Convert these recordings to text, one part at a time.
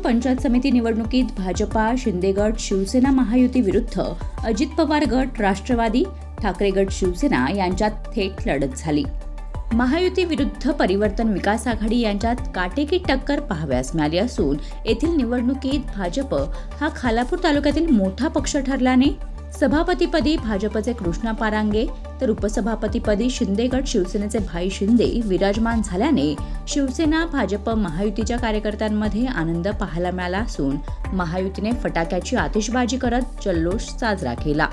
पंचायत समिती निवडणुकीत भाजपा, शिंदे गट, शिवसेना महायुती विरुद्ध अजित पवार गट, राष्ट्रवादी, ठाकरे गट, शिवसेना यांच्यात थेट लढत झाली. महायुती विरुद्ध परिवर्तन विकास आघाडी यांच्यात काटेकी टक्कर पाहावयास मिळाली असून येथील निवडणुकीत भाजप हा खालापूर तालुक्यातील मोठा पक्ष ठरल्याने सभापतीपदी भाजपचे कृष्णा पारांगे तर उपसभापतीपदी शिंदे गट शिवसेनेचे भाई शिंदे विराजमान झाल्याने शिवसेना भाजप महायुतीच्या कार्यकर्त्यांमध्ये आनंद पाहायला मिळाला असून महायुतीने फटाक्याची आतिषबाजी करत जल्लोष साजरा केला.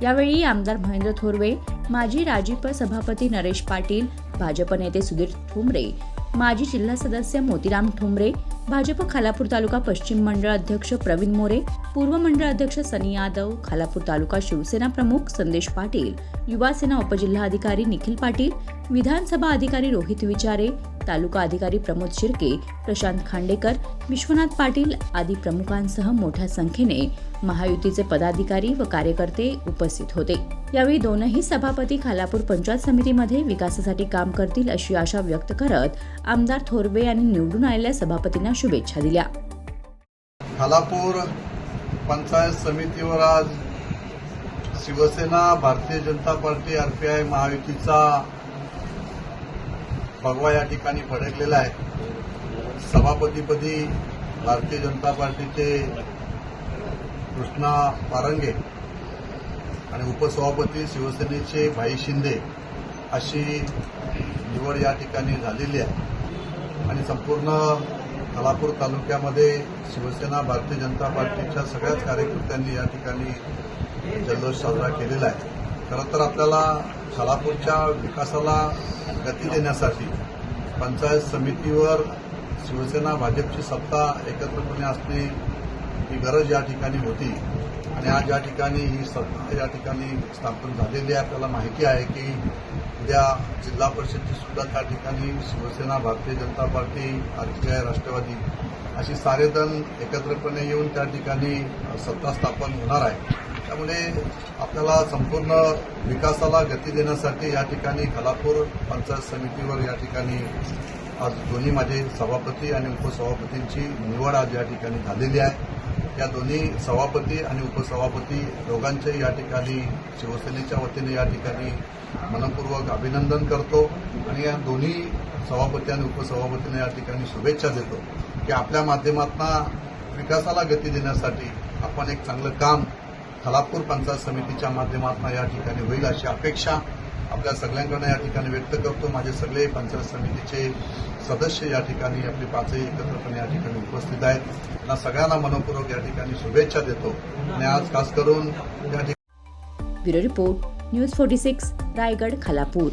यावेळी आमदार महेंद्र थोरवे, माजी राजीप सभापती नरेश पाटील, भाजप नेते सुधीर ठोंबरे, माजी जिल्हा सदस्य मोतीराम ठोंबरे, भाजप खालापूर तालुका पश्चिम मंडळ अध्यक्ष प्रवीण मोरे, पूर्व मंडळ अध्यक्ष सनी यादव, खालापूर तालुका शिवसेना प्रमुख संदेश पाटील, युवा सेना उपजिल्हाधिकारी निखिल पाटील, विधानसभा अधिकारी रोहित विचारे, तालुका अधिकारी प्रमोद शिर्के, प्रशांत खांडेकर, विश्वनाथ पाटील आदी प्रमुखांसह मोठ्या संख्येने महायुतीचे पदाधिकारी व कार्यकर्ते उपस्थित होते. यावेळी दोनही सभापती खालापूर पंचायत समितीमध्ये विकासासाठी काम करतील अशी आशा व्यक्त करत आमदार थोरवे यांनी निवडून आलेल्या सभापतींना शुभेच्छा दिल्या. खालापूर पंचायत समितीवर आज शिवसेना, भारतीय जनता पार्टी, आरपीआय महायुतीचा भगवा या ठिकाणी फडकलेला आहे. सभापतीपदी भारतीय जनता पार्टीचे कृष्णा पारंगे आणि उपसभापती शिवसेनेचे भाई शिंदे अशी निवड या ठिकाणी झालेली आहे आणि संपूर्ण खालापूर तालुक्यामध्ये शिवसेना, भारतीय जनता पार्टीच्या सगळ्याच कार्यकर्त्यांनी या ठिकाणी जल्लोष साजरा केलेला आहे. खरं तर आपल्याला खालापूरच्या विकासाला गती देण्यासाठी पंचायत समितीवर शिवसेना, भाजपची सत्ता एकत्रपणे असणे ही गरज या ठिकाणी होती आणि आज या ठिकाणी ही सत्ता या ठिकाणी स्थापन झालेली आहे. आपल्याला माहिती आहे की उद्या जिल्हा परिषदची सुद्धा त्या ठिकाणी शिवसेना, भारतीय जनता पार्टी, आरपीआय, राष्ट्रवादी अशी सारेजण एकत्रपणे येऊन त्या ठिकाणी सत्ता स्थापन होणार आहे. त्यामुळे आपल्याला संपूर्ण विकासाला गती देण्यासाठी या ठिकाणी खालापूर पंचायत समितीवर या ठिकाणी आज दोन्ही माझे सभापती आणि उपसभापतींची निवड आज या ठिकाणी झालेली आहे. या दोन्ही सभापती आणि उपसभापती दोघांचे या ठिकाणी शिवसेनेच्या वतीने या ठिकाणी मनपूर्वक अभिनंदन करतो आणि या दोन्ही सभापती आणि उपसभापतींना या ठिकाणी शुभेच्छा देतो की आपल्या माध्यमातून विकासाला गती देण्यासाठी आपण एक चांगलं काम खालापूर पंचायत समितीच्या माध्यमातून या ठिकाणी होईल अशी अपेक्षा आपल्या सगळ्यांकडून या ठिकाणी व्यक्त करतो. माझे सगळे पंचायत समितीचे सदस्य या ठिकाणी आपले पाचही एकत्रपणे या ठिकाणी उपस्थित आहेत. त्यांना सगळ्यांना मनपूर्वक या ठिकाणी शुभेच्छा देतो आणि आज खास करून या ठिकाणी bureau report, news 46, Raigad, Khalapur.